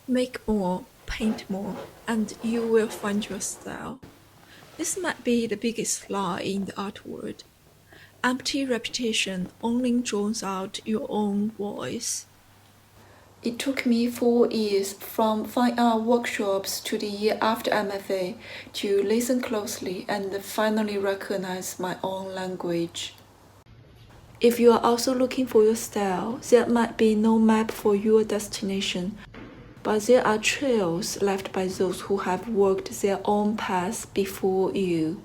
Make more, paint more, and you will find your style. This might be the biggest flaw in the art world. Empty repetition only drowns out your own voice. It took me 4 years from fine art workshops to the year after MFA to listen closely and finally recognize my own language. If you are also looking for your style, there might be no map for your destination, but there are trails left by those who have walked their own path before you.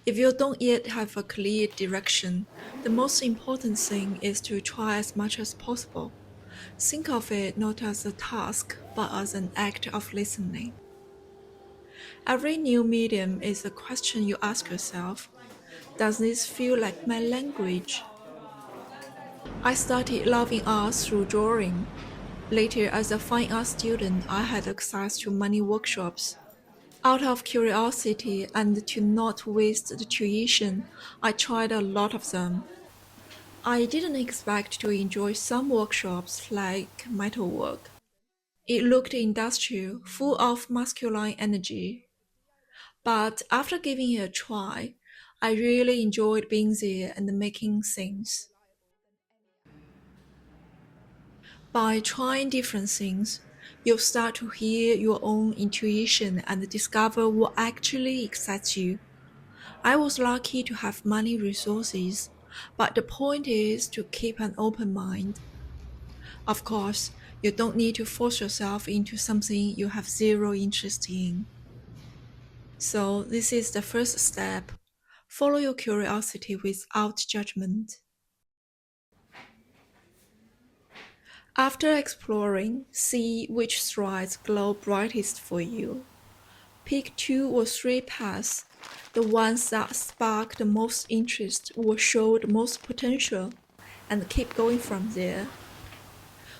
If you don't yet have a clear direction, the most important thing is to try as much as possible. Think of it not as a task, but as an act of listening. Every new medium is a question you ask yourself. Does this feel like my language? I started loving art through drawing. Later, as a fine art student, I had access to many workshops. Out of curiosity and to not waste the tuition, I tried a lot of them. I didn't expect to enjoy some workshops like metalwork. It looked industrial, full of masculine energy. But after giving it a try, I really enjoyed being there and making things. By trying different things, you'll start to hear your own intuition and discover what actually excites you. I was lucky to have many resources, but the point is to keep an open mind. Of course, you don't need to force yourself into something you have zero interest in. So, this is the first step. Follow your curiosity without judgment. After exploring, see which threads glow brightest for you. Pick 2 or 3 paths, the ones that spark the most interest or show the most potential, and keep going from there.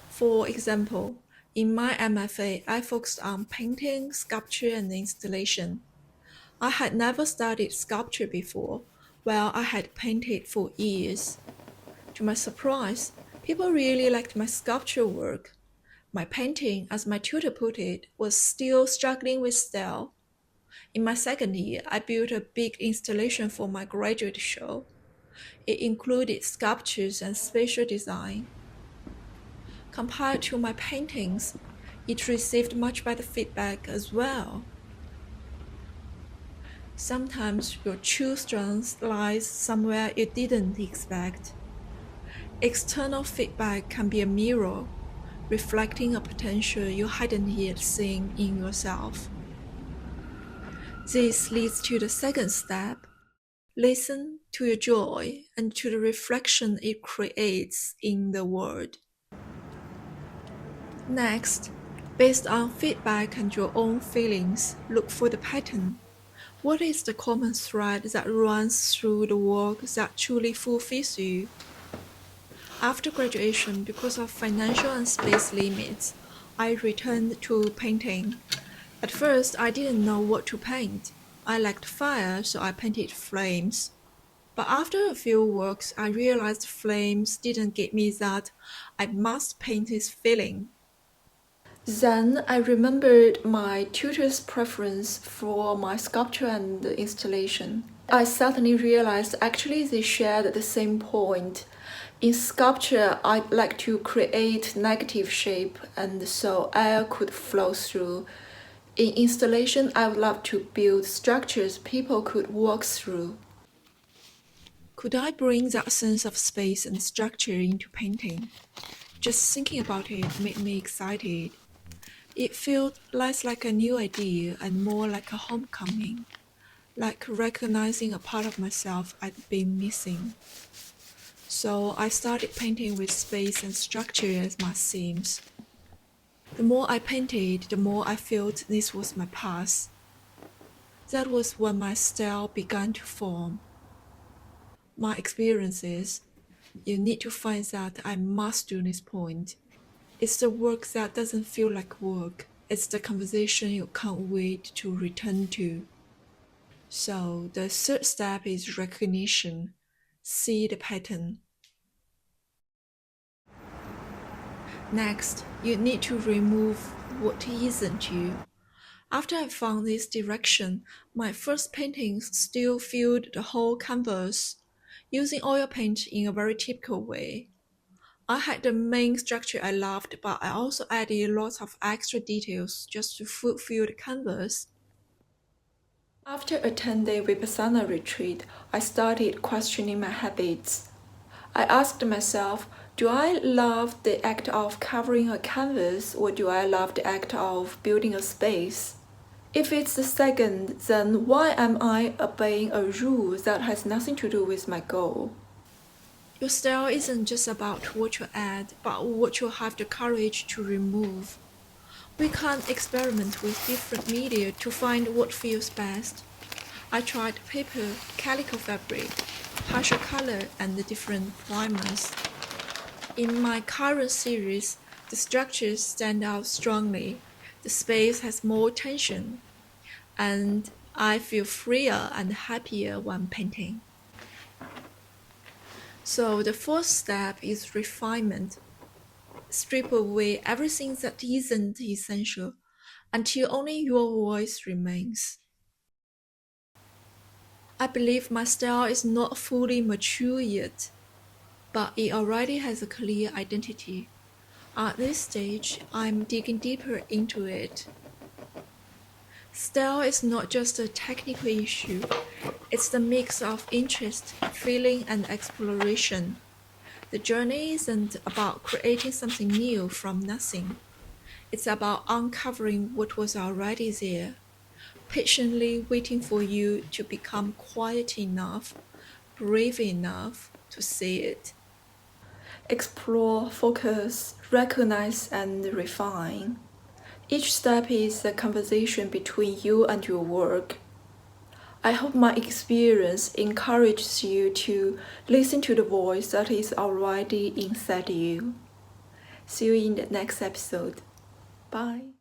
For example, in my MFA, I focused on painting, sculpture, and installation. I had never studied sculpture before, while I had painted for years. To my surprise, people really liked my sculpture work. My painting, as my tutor put it, was still struggling with style. In my second year, I built a big installation for my graduate show. It included sculptures and spatial design. Compared to my paintings, it received much better feedback as well. Sometimes your true strength lies somewhere you didn't expect. External feedback can be a mirror, reflecting a potential you hadn't yet seen in yourself. This leads to the second step. Listen to your joy and to the reflection it creates in the world. Next, based on feedback and your own feelings, look for the pattern. What is the common thread that runs through the work that truly fulfills you? After graduation, because of financial and space limits, I returned to painting. At first, I didn't know what to paint. I liked fire, so I painted flames. But after a few works, I realized flames didn't get me that I must paint this feeling. Then I remembered my tutor's preference for my sculpture and installation. I suddenly realized actually they shared the same point. In sculpture, I like to create negative shape and so air could flow through. In installation, I would love to build structures people could walk through. Could I bring that sense of space and structure into painting? Just thinking about it made me excited. It felt less like a new idea and more like a homecoming, like recognizing a part of myself I'd been missing. So I started painting with space and structure as my themes. The more I painted, the more I felt this was my path. That was when my style began to form. My experiences, you need to find that I must do this point. It's the work that doesn't feel like work. It's the conversation you can't wait to return to. So the third step is recognition. See the pattern. Next, you need to remove what isn't you. After I found this direction, my first paintings still filled the whole canvas, using oil paint in a very typical way. I had the main structure I loved, but I also added lots of extra details just to fulfill the canvas. After a 10-day Vipassana retreat, I started questioning my habits. I asked myself, do I love the act of covering a canvas or do I love the act of building a space? If it's the second, then why am I obeying a rule that has nothing to do with my goal? Your style isn't just about what you add, but what you have the courage to remove. We can't experiment with different media to find what feels best. I tried paper, calico fabric, partial color, and the different primers. In my current series, the structures stand out strongly, the space has more tension, and I feel freer and happier when painting. So the fourth step is refinement. Strip away everything that isn't essential until only your voice remains. I believe my style is not fully mature yet, but it already has a clear identity. At this stage, I'm digging deeper into it. Style is not just a technical issue, it's the mix of interest, feeling, and exploration. The journey isn't about creating something new from nothing. It's about uncovering what was already there, patiently waiting for you to become quiet enough, brave enough to see it. Explore, focus, recognize, and refine. Each step is a conversation between you and your work. I hope my experience encourages you to listen to the voice that is already inside you. See you in the next episode. Bye.